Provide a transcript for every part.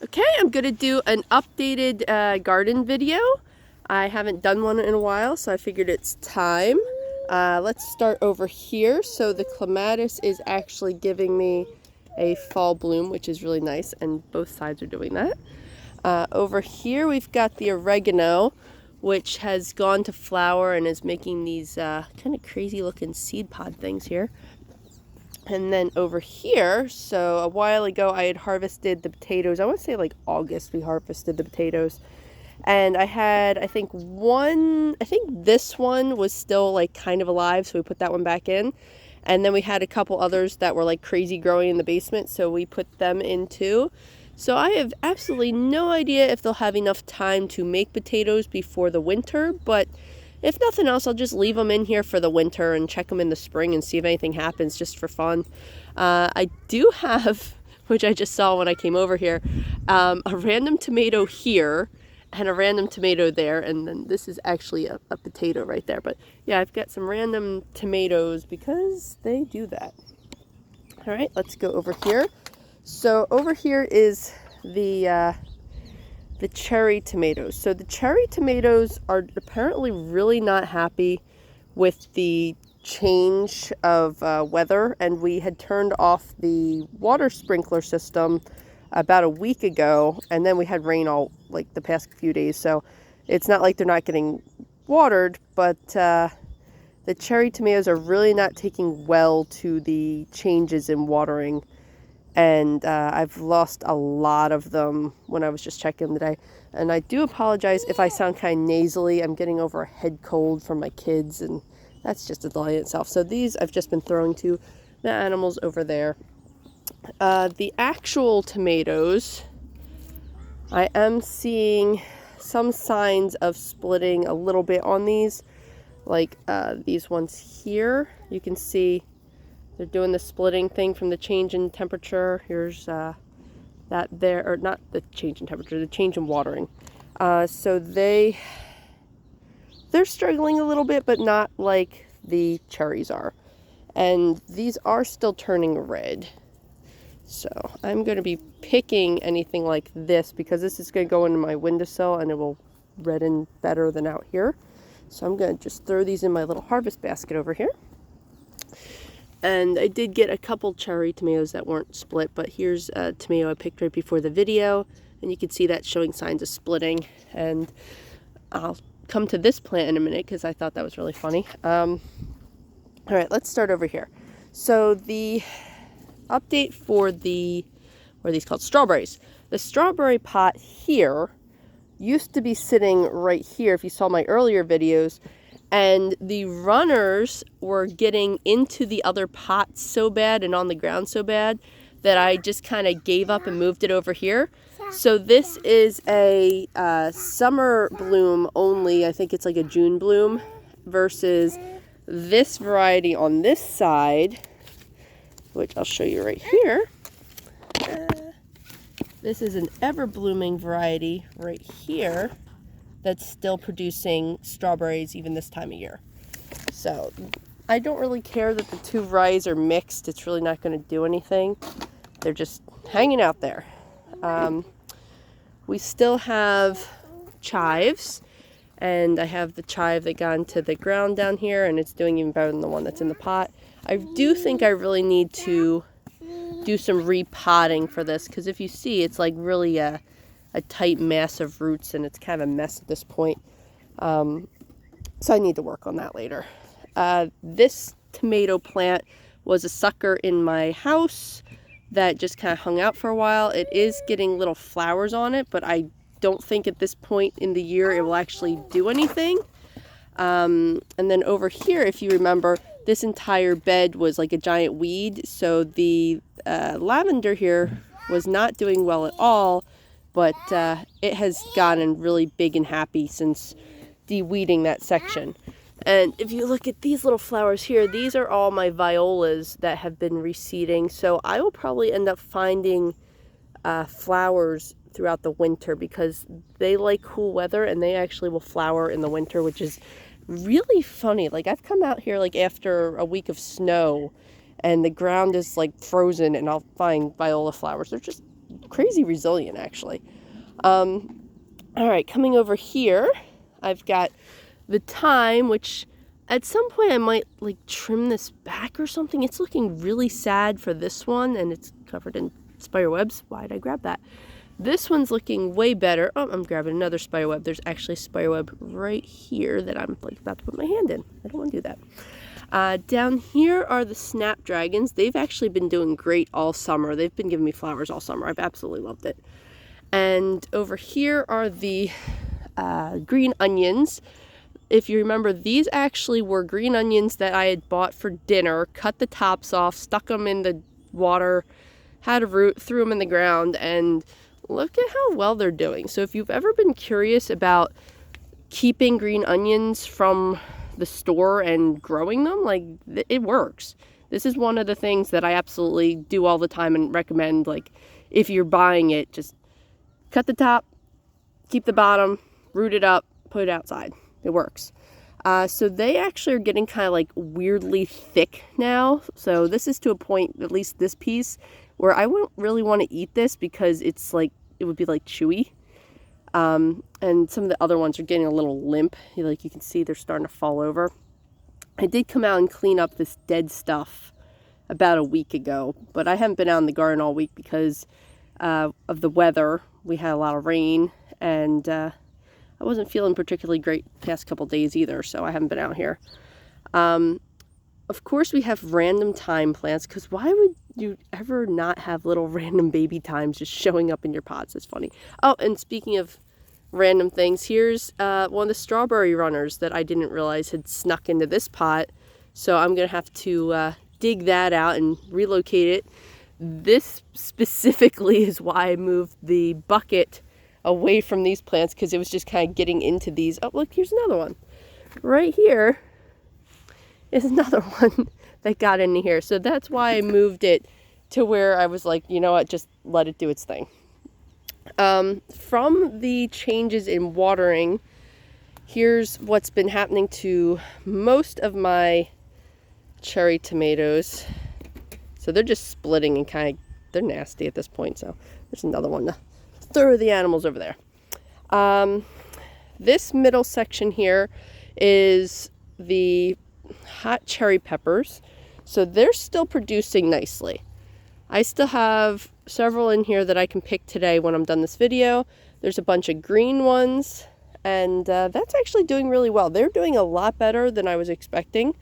Okay, I'm gonna do an updated garden video. I haven't done one in a while, so I figured it's time. Let's start over here. So the clematis is actually giving me a fall bloom, which is really nice, and both sides are doing that. Over here we've got the oregano, which has gone to flower and is making these kind of crazy looking seed pod things here. And then over here, so a while ago I had harvested the potatoes. I want to say like August we harvested the potatoes. And I had, I think this one was still like kind of alive, so we put that one back in. And then we had a couple others that were like crazy growing in the basement, so we put them in too. So I have absolutely no idea if they'll have enough time to make potatoes before the winter, but if nothing else, I'll just leave them in here for the winter and check them in the spring and see if anything happens just for fun. I do have, which I just saw when I came over here, a random tomato here and a random tomato there, and then this is actually a potato right there. But yeah, I've got some random tomatoes because they do that. All right, let's go over here. So over here is the cherry tomatoes. So the cherry tomatoes are apparently really not happy with the change of weather, and we had turned off the water sprinkler system about a week ago, and then we had rain all like the past few days, so it's not like they're not getting watered, but the cherry tomatoes are really not taking well to the changes in watering. And I've lost a lot of them when I was just checking today. And I do apologize if I sound kind of nasally. I'm getting over a head cold from my kids, and that's just a delay in itself. So these I've just been throwing to the animals over there. The actual tomatoes, I am seeing some signs of splitting a little bit on these. Like these ones here, you can see they're doing the splitting thing from the change in temperature. Here's that there, or not the change in temperature, the change in watering. So they're struggling a little bit, but not like the cherries are. And these are still turning red. So I'm going to be picking anything like this because this is going to go into my windowsill and it will redden better than out here. So I'm going to just throw these in my little harvest basket over here. And I did get a couple cherry tomatoes that weren't split, but here's a tomato I picked right before the video, and you can see that showing signs of splitting. And I'll come to this plant in a minute because I thought that was really funny. All right, let's start over here. So the update for what are these called? Strawberries. The strawberry pot here used to be sitting right here, if you saw my earlier videos, and the runners were getting into the other pots so bad and on the ground so bad that I just kind of gave up and moved it over here. So this is a summer bloom only. I think it's like a June bloom versus this variety on this side, which I'll show you right here. This is an ever-blooming variety right here that's still producing strawberries even this time of year. So I don't really care that the two varieties are mixed. It's really not going to do anything. They're just hanging out there. We still have chives, and I have the chive that got into the ground down here, and it's doing even better than the one that's in the pot. I do think I really need to do some repotting for this, because if you see, it's like really a tight mass of roots, and it's kind of a mess at this point. So I need to work on that later. This tomato plant was a sucker in my house that just kind of hung out for a while. It is getting little flowers on it, but I don't think at this point in the year it will actually do anything. And then over here, if you remember, this entire bed was like a giant weed, so the lavender here was not doing well at all. But it has gotten really big and happy since de-weeding that section. And if you look at these little flowers here, these are all my violas that have been reseeding. So I will probably end up finding flowers throughout the winter because they like cool weather and they actually will flower in the winter, which is really funny. Like I've come out here like after a week of snow and the ground is like frozen and I'll find viola flowers. They're just crazy resilient, actually. All right, coming over here, I've got the thyme, which at some point I might like trim this back or something. It's looking really sad for this one, and it's covered in spider webs. Why did I grab that? This one's looking way better. Oh, I'm grabbing another spider web. There's actually a spider web right here that I'm like about to put my hand in. I don't want to do that. Down here are the snapdragons. They've actually been doing great all summer. They've been giving me flowers all summer. I've absolutely loved it. And over here are the green onions. If you remember, these actually were green onions that I had bought for dinner, cut the tops off, stuck them in the water, had a root, threw them in the ground, and look at how well they're doing. So if you've ever been curious about keeping green onions from the store and growing them, like, it works. This is one of the things that I absolutely do all the time and recommend. Like, if you're buying it, just cut the top, keep the bottom, root it up, put it outside. It works. So they actually are getting kind of like weirdly thick now. So this is to a point, at least this piece, where I wouldn't really want to eat this because it's like, it would be like chewy. And some of the other ones are getting a little limp. Like you can see they're starting to fall over. I did come out and clean up this dead stuff about a week ago, but I haven't been out in the garden all week because of the weather. We had a lot of rain, and I wasn't feeling particularly great the past couple days either, so I haven't been out here. Of course, we have random thyme plants, because why would you ever not have little random baby thymes just showing up in your pots? It's funny. Oh, and speaking of random things, here's one of the strawberry runners that I didn't realize had snuck into this pot, so I'm going to have to dig that out and relocate it. This specifically is why I moved the bucket away from these plants, because it was just kind of getting into these. Oh, look, here's another one. Right here is another one that got into here. So that's why I moved it to where I was like, you know what, just let it do its thing. From the changes in watering, here's what's been happening to most of my cherry tomatoes. So they're just splitting and kind of, they're nasty at this point. So there's another one to throw the animals over there. This middle section here is the hot cherry peppers. So they're still producing nicely. I still have several in here that I can pick today when I'm done this video. There's a bunch of green ones, and that's actually doing really well. They're doing a lot better than I was expecting,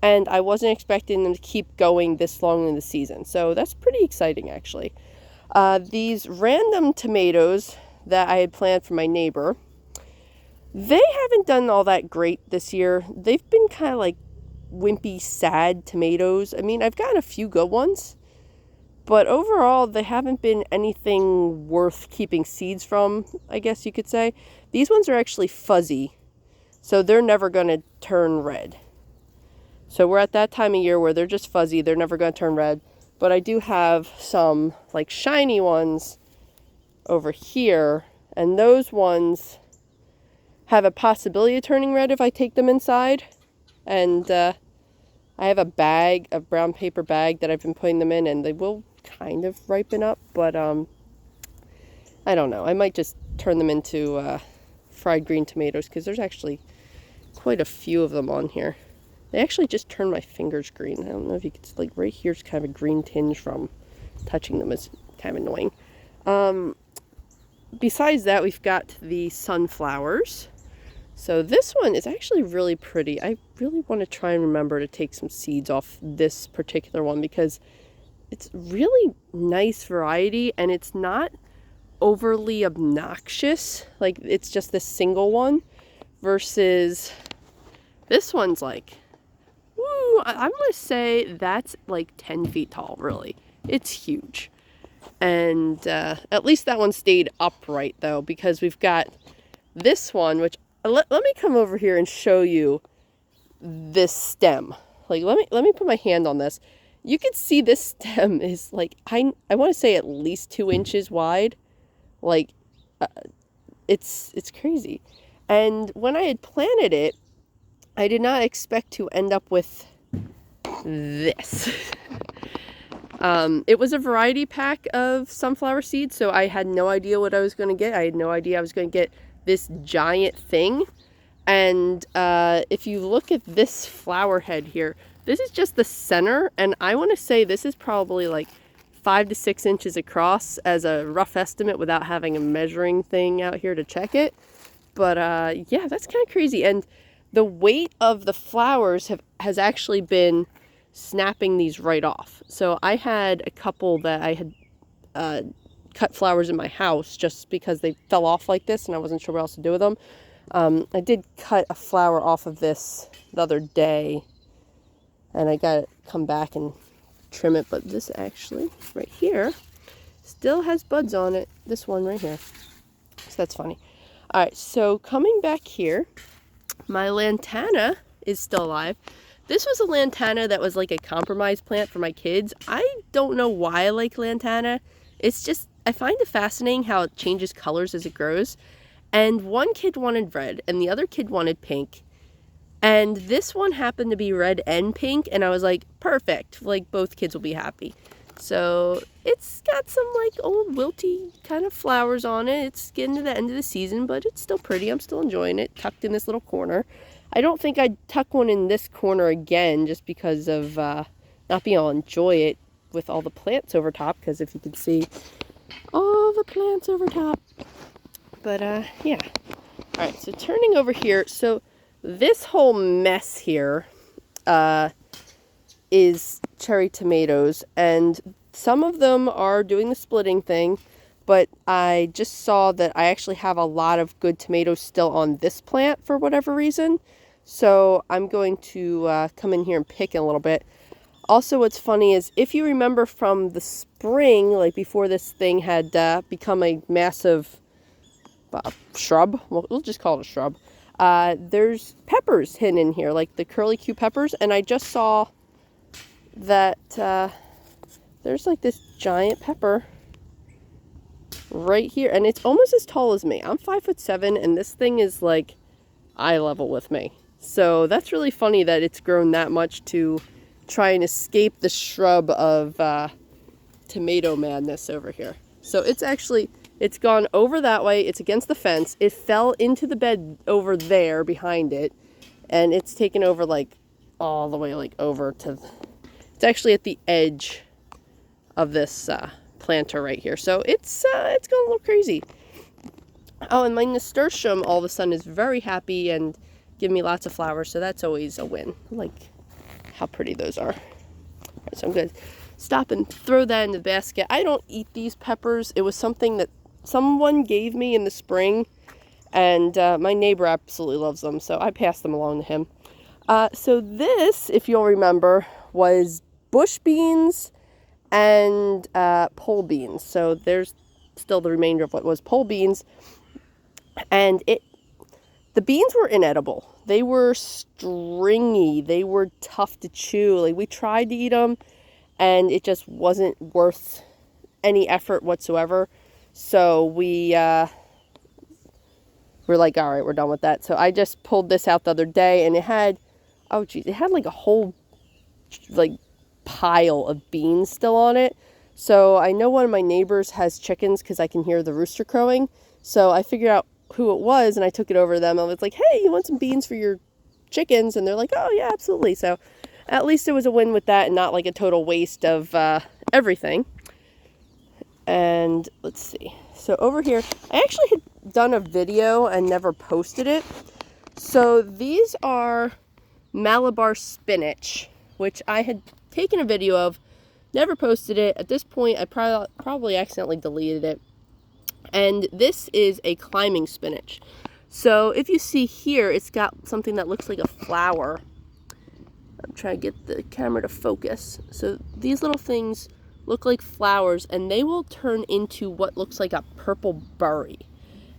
and I wasn't expecting them to keep going this long in the season. So that's pretty exciting, actually. These random tomatoes that I had planted for my neighbor, they haven't done all that great this year. They've been kind of like wimpy, sad tomatoes. I mean, I've gotten a few good ones, but overall, they haven't been anything worth keeping seeds from, I guess you could say. These ones are actually fuzzy, so they're never going to turn red. So we're at that time of year where they're just fuzzy. They're never going to turn red. But I do have some like shiny ones over here, and those ones have a possibility of turning red if I take them inside. And I have a bag, a brown paper bag that I've been putting them in, and they will kind of ripen up, but I don't know. I might just turn them into fried green tomatoes, because there's actually quite a few of them on here. They actually just turned my fingers green. I don't know if you could, like, right here's kind of a green tinge from touching them. Is kind of annoying. Besides that, we've got the sunflowers. So this one is actually really pretty. I really want to try and remember to take some seeds off this particular one, because it's really nice variety, and it's not overly obnoxious. Like, it's just this single one versus this one's like, woo, I'm going to say that's like 10 feet tall, really. It's huge. And at least that one stayed upright, though, because we've got this one, which let me come over here and show you this stem. Like, let me put my hand on this. You can see this stem is like, I want to say at least 2 inches wide. Like, it's crazy. And when I had planted it, I did not expect to end up with this. It was a variety pack of sunflower seeds, so I had no idea what I was going to get. I had no idea I was going to get this giant thing. And if you look at this flower head here, this is just the center, and I want to say this is probably like 5 to 6 inches across as a rough estimate without having a measuring thing out here to check it. But yeah, that's kind of crazy. And the weight of the flowers has actually been snapping these right off. So I had a couple that I had cut flowers in my house just because they fell off like this and I wasn't sure what else to do with them. I did cut a flower off of this the other day, and I got to come back and trim it, but this actually right here still has buds on it. This one right here. So that's funny. All right, so coming back here, my lantana is still alive. This was a lantana that was like a compromise plant for my kids. I don't know why I like lantana. It's just, I find it fascinating how it changes colors as it grows. And one kid wanted red and the other kid wanted pink. And this one happened to be red and pink, and I was like, perfect, like both kids will be happy. So it's got some like old wilty kind of flowers on it. It's getting to the end of the season, but it's still pretty. I'm still enjoying it, tucked in this little corner. I don't think I'd tuck one in this corner again just because of not being able to enjoy it with all the plants over top, because if you can see all the plants over top. But yeah. All right, so turning over here, so this whole mess here is cherry tomatoes, and some of them are doing the splitting thing, but I just saw that I actually have a lot of good tomatoes still on this plant for whatever reason. So I'm going to come in here and pick a little bit. Also, what's funny is if you remember from the spring, like before this thing had become a massive shrub, we'll just call it a shrub, there's peppers hidden in here, like the curly-Q peppers, and I just saw that there's like this giant pepper right here, and it's almost as tall as me. I'm 5'7", and this thing is like eye level with me. So that's really funny that it's grown that much to try and escape the shrub of tomato madness over here. So it's gone over that way. It's against the fence. It fell into the bed over there behind it, and it's taken over like all the way like over to, it's actually at the edge of this planter right here. So it's gone a little crazy. Oh, and my nasturtium all of a sudden is very happy and giving me lots of flowers, so that's always a win. I like how pretty those are. So I'm going to stop and throw that in the basket. I don't eat these peppers. It was something that someone gave me in the spring, and my neighbor absolutely loves them, so I passed them along to him. So this, if you'll remember, was bush beans and pole beans. So there's still the remainder of what was pole beans, and the beans were inedible. They were stringy. They were tough to chew. Like, we tried to eat them, and it just wasn't worth any effort whatsoever. So we were like, all right, we're done with that. So I just pulled this out the other day, and it had, oh geez, it had like a whole like pile of beans still on it. So I know one of my neighbors has chickens because I can hear the rooster crowing. So I figured out who it was, and I took it over to them. I was like, hey, you want some beans for your chickens? And they're like, oh yeah, absolutely. So at least it was a win with that and not like a total waste of everything. And let's see. So over here, I actually had done a video and never posted it. So these are Malabar spinach, which I had taken a video of, never posted it. At this point, I probably accidentally deleted it. And this is a climbing spinach. So if you see here, it's got something that looks like a flower. I'm trying to get the camera to focus. So these little things look like flowers, and they will turn into what looks like a purple berry.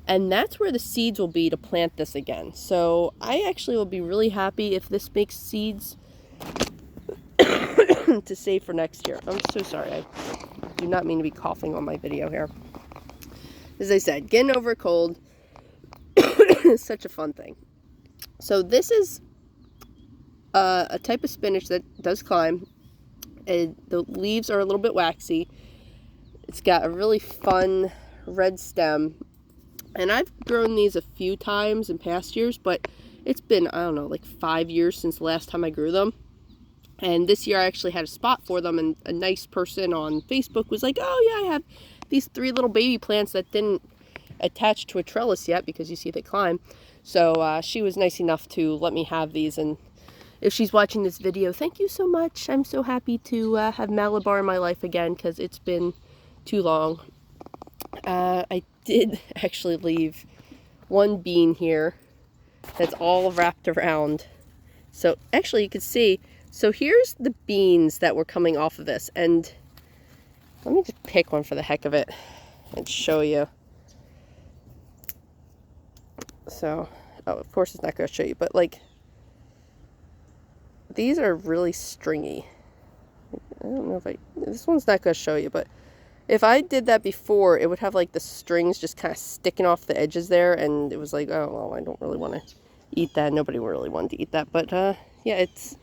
And that's where the seeds will be to plant this again. So I actually will be really happy if this makes seeds to save for next year. I'm so sorry. I do not mean to be coughing on my video here. As I said, getting over a cold is such a fun thing. So this is a type of spinach that does climb. And the leaves are a little bit waxy. It's got a really fun red stem. And I've grown these a few times in past years, but it's been, I don't know, like 5 years since the last time I grew them. And this year I actually had a spot for them, and a nice person on Facebook was like, oh yeah, I have these 3 little baby plants that didn't attach to a trellis yet, because you see they climb. So she was nice enough to let me have these, and if she's watching this video, thank you so much. I'm so happy to have Malabar in my life again, because it's been too long. I did actually leave one bean here that's all wrapped around. So actually you can see, so here's the beans that were coming off of this, and let me just pick one for the heck of it and show you. So, oh, of course it's not going to show you, but like, these are really stringy. I don't know if this one's not going to show you, but if I did that before, it would have like the strings just kind of sticking off the edges there, and it was like, oh, well, I don't really want to eat that. Nobody really wanted to eat that, but yeah, it's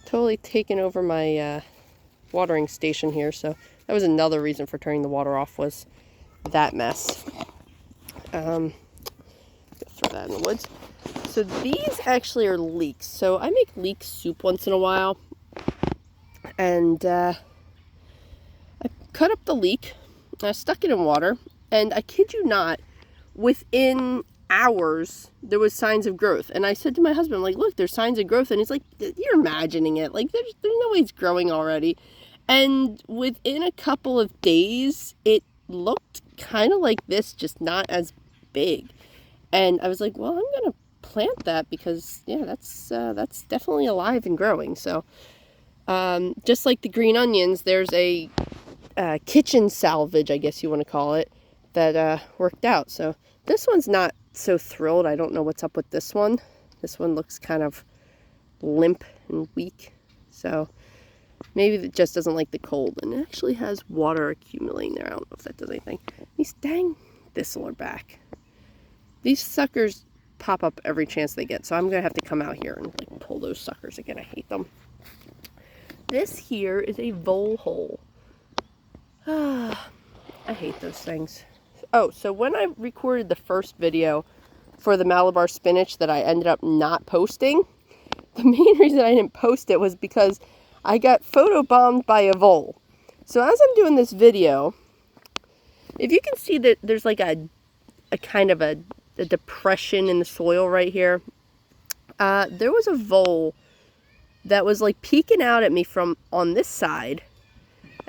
totally taken over my watering station here, so that was another reason for turning the water off, was that mess. Throw that in the woods. So these actually are leeks. So I make leek soup once in a while, and I cut up the leek, I stuck it in water, and I kid you not, within hours there was signs of growth. And I said to my husband, like, look, there's signs of growth, and he's like, you're imagining it, like there's no way it's growing already. And within a couple of days it looked kind of like this, just not as big. And I was like, well, I'm gonna plant that, because yeah, that's definitely alive and growing. So just like the green onions, there's a kitchen salvage, I guess you want to call it, that worked out. So this one's not so thrilled. I don't know what's up with this one. This one looks kind of limp and weak, so maybe it just doesn't like the cold, and it actually has water accumulating there. I don't know if that does anything. These dang thistle are back. These suckers pop up every chance they get, so I'm gonna have to come out here and like pull those suckers again. I hate them. This here is a vole hole. I hate those things. Oh, so when I recorded the first video for the Malabar spinach that I ended up not posting, the main reason I didn't post it was because I got photobombed by a vole. So as I'm doing this video, if you can see that there's like a kind of a depression in the soil right here, there was a vole that was like peeking out at me from on this side.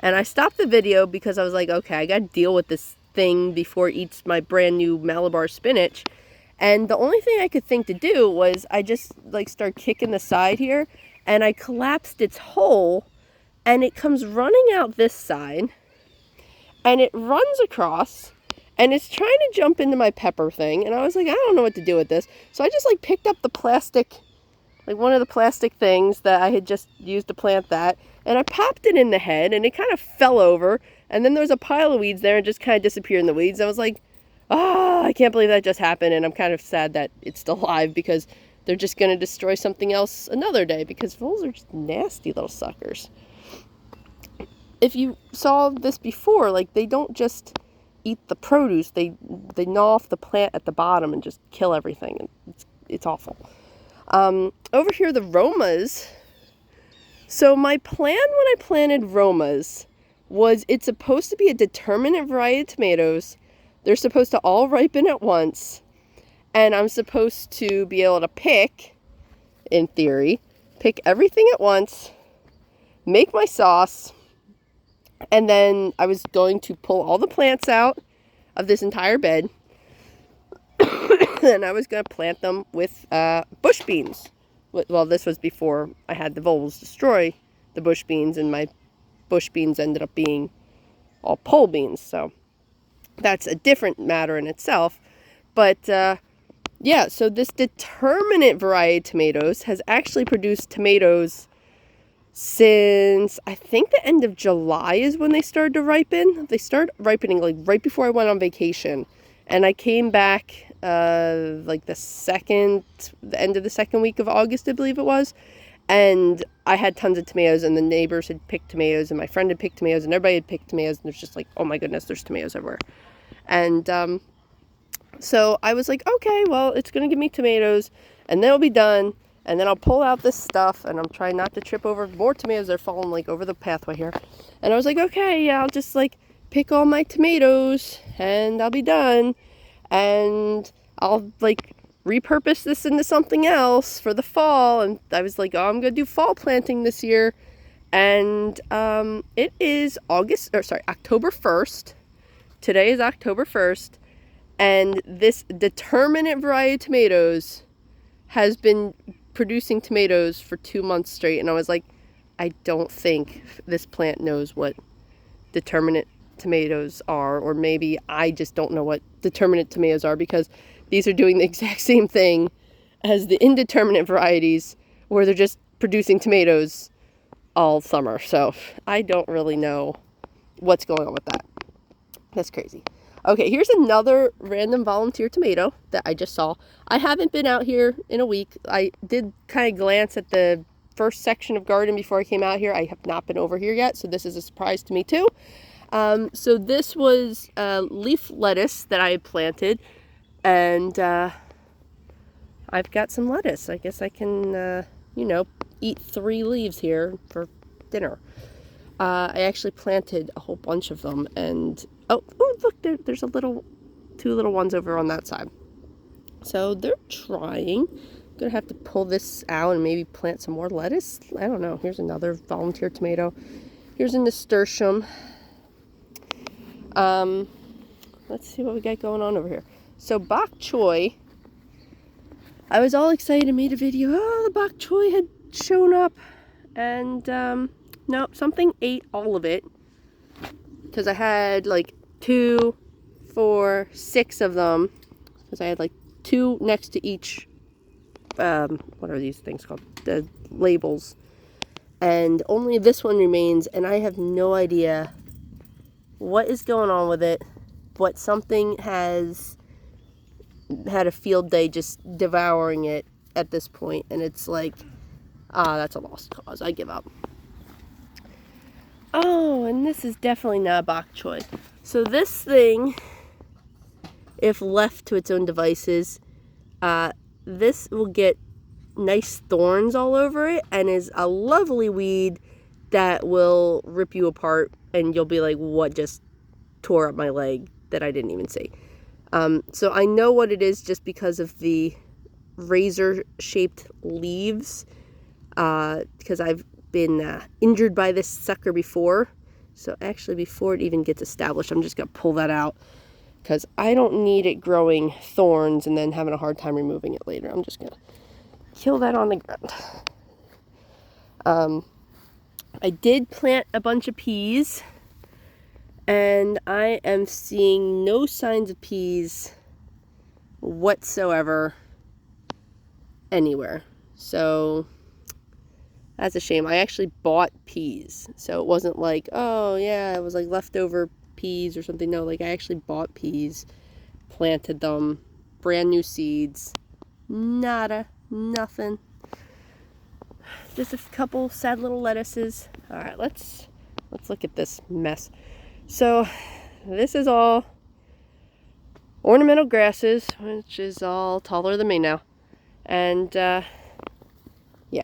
And I stopped the video because I was like, okay, I got to deal with this thing before it eats my brand new Malabar spinach. And the only thing I could think to do was I just like start kicking the side here, and I collapsed its hole, and it comes running out this side, and it runs across, and it's trying to jump into my pepper thing. And I was like, I don't know what to do with this. So I just like picked up the plastic, like one of the plastic things that I had just used to plant that, and I popped it in the head, and it kind of fell over, and then there was a pile of weeds there and just kind of disappeared in the weeds. I was like, oh, I can't believe that just happened. And I'm kind of sad that it's still alive, because they're just going to destroy something else another day, because voles are just nasty little suckers. If you saw this before, like, they don't just eat the produce, they gnaw off the plant at the bottom and just kill everything. It's awful. Over here, the Romas. So my plan when I planted Romas was it's supposed to be a determinate variety of tomatoes. They're supposed to all ripen at once. And I'm supposed to be able to pick, in theory, pick everything at once, make my sauce, and then I was going to pull all the plants out of this entire bed, and I was going to plant them with bush beans. Well, this was before I had the voles destroy the bush beans, and my bush beans ended up being all pole beans, so that's a different matter in itself. But yeah, so this determinate variety of tomatoes has actually produced tomatoes since, I think, the end of July is when they started to ripen. They started ripening like right before I went on vacation, and I came back like the end of the second week of August, I believe it was. And I had tons of tomatoes, and the neighbors had picked tomatoes, and my friend had picked tomatoes, and everybody had picked tomatoes, and it's just like, oh my goodness, there's tomatoes everywhere. And so I was like, okay, well, it's going to give me tomatoes, and then it'll be done, and then I'll pull out this stuff, and I'm trying not to trip over more tomatoes that are falling, like, over the pathway here. And I was like, okay, yeah, I'll just, like, pick all my tomatoes, and I'll be done, and I'll, like, repurpose this into something else for the fall. And I was like, oh, I'm going to do fall planting this year. And it is October 1st. Today is October 1st. And this determinate variety of tomatoes has been producing tomatoes for 2 months straight. And I was like, I don't think this plant knows what determinate tomatoes are, or maybe I just don't know what determinate tomatoes are, because these are doing the exact same thing as the indeterminate varieties, where they're just producing tomatoes all summer. So I don't really know what's going on with that. That's crazy. Okay, here's another random volunteer tomato that I just saw. I haven't been out here in a week. I did kind of glance at the first section of garden before I came out here. I have not been over here yet, so this is a surprise to me too. So this was leaf lettuce that I had planted, and I've got some lettuce. I guess I can, eat 3 leaves here for dinner. I actually planted a whole bunch of them, and oh look, there's 2 little ones over on that side. So they're trying. I'm gonna have to pull this out and maybe plant some more lettuce. I don't know. Here's another volunteer tomato. Here's a nasturtium. Let's see what we got going on over here. So bok choy, I was all excited and made a video. Oh, the bok choy had shown up, and no, something ate all of it, because I had like 2, 4, 6 of them, because I had like 2 next to each, what are these things called? The labels. And only this one remains, and I have no idea what is going on with it, but something has had a field day just devouring it at this point, and it's like, that's a lost cause. I give up. Oh, and this is definitely not bok choy. So this thing, if left to its own devices, this will get nice thorns all over it, and is a lovely weed that will rip you apart, and you'll be like, what just tore up my leg that I didn't even see? So I know what it is just because of the razor-shaped leaves, because I've been injured by this sucker before. So actually, before it even gets established, I'm just going to pull that out, because I don't need it growing thorns and then having a hard time removing it later. I'm just going to kill that on the ground. I did plant a bunch of peas, and I am seeing no signs of peas whatsoever anywhere. So that's a shame. I actually bought peas, so it wasn't like, oh yeah, it was like leftover peas or something. No, like I actually bought peas, planted them, brand new seeds. Nada, nothing. Just a couple sad little lettuces. All right, let's look at this mess. So this is all ornamental grasses, which is all taller than me now. And yeah,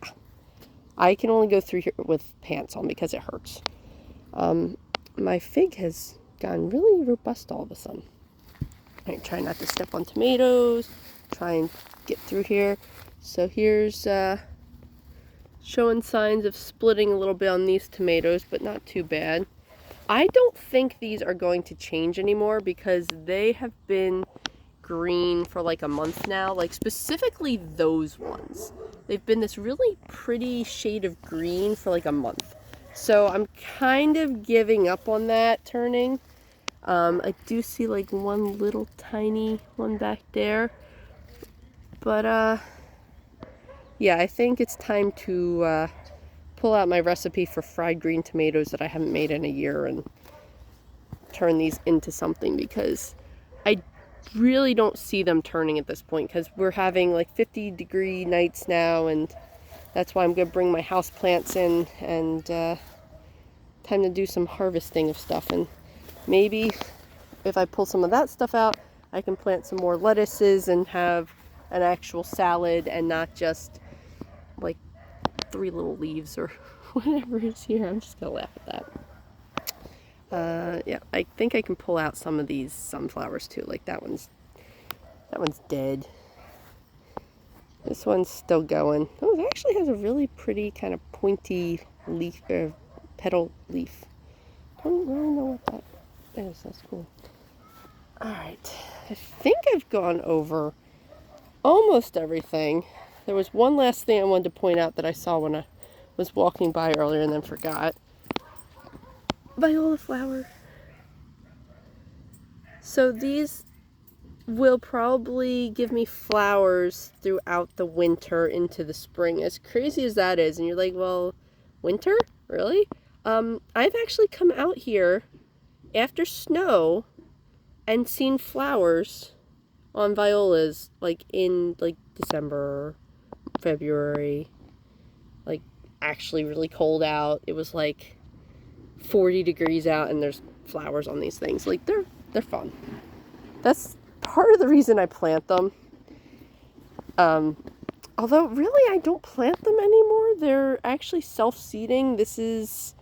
I can only go through here with pants on because it hurts. My fig has gotten really robust all of a sudden. I try not to step on tomatoes, try and get through here. So here's showing signs of splitting a little bit on these tomatoes, but not too bad. I don't think these are going to change anymore, because they have been green for like a month now. Like specifically those ones, they've been this really pretty shade of green for like a month. So I'm kind of giving up on that turning. I do see like one little tiny one back there, but yeah, I think it's time to pull out my recipe for fried green tomatoes that I haven't made in a year and turn these into something, because I really don't see them turning at this point, because we're having like 50-degree nights now, and That's why I'm going to bring my house plants in, and time to do some harvesting of stuff. And maybe if I pull some of that stuff out, I can plant some more lettuces and have an actual salad and not just like 3 little leaves or whatever is here. I'm just going to laugh at that. Yeah, I think I can pull out some of these sunflowers too. Like that one's dead. This one's still going. Oh, it actually has a really pretty kind of pointy leaf, petal leaf. I don't really know what that is. That's cool. Alright, I think I've gone over almost everything. There was one last thing I wanted to point out that I saw when I was walking by earlier and then forgot. Viola flower. So these will probably give me flowers throughout the winter into the spring. As crazy as that is, and you're like, well, winter? Really? I've actually come out here after snow and seen flowers on violas like in like December, February, like actually really cold out. It was like 40 degrees out and there's flowers on these things. Like they're fun. That's part of the reason I plant them. Although really I don't plant them anymore. They're actually self-seeding. This is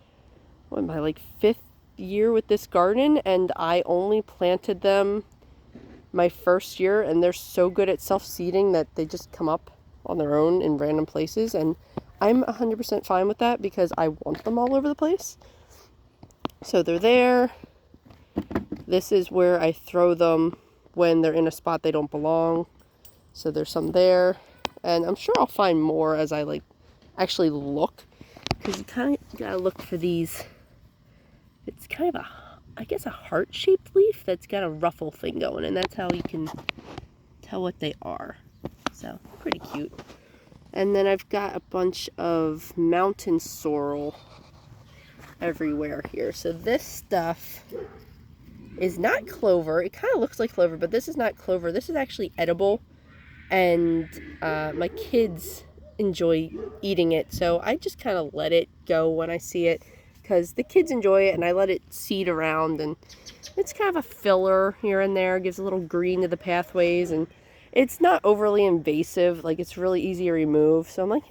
what am I, like 5th year with this garden, and I only planted them my first year, and they're so good at self-seeding that they just come up on their own in random places, and I'm 100% fine with that because I want them all over the place. So they're there. This is where I throw them when they're in a spot they don't belong. So there's some there, and I'm sure I'll find more as I like actually look, because you kind of gotta look for these. It's kind of I guess a heart-shaped leaf that's got a ruffle thing going, and that's how you can tell what they are. So pretty cute. And then I've got a bunch of mountain sorrel everywhere here. So this stuff is not clover. It kind of looks like clover, but this is not clover. This is actually edible, and my kids enjoy eating it, so I just kind of let it go when I see it because the kids enjoy it, and I let it seed around, and it's kind of a filler here and there, gives a little green to the pathways, and it's not overly invasive. Like, it's really easy to remove, so I'm like,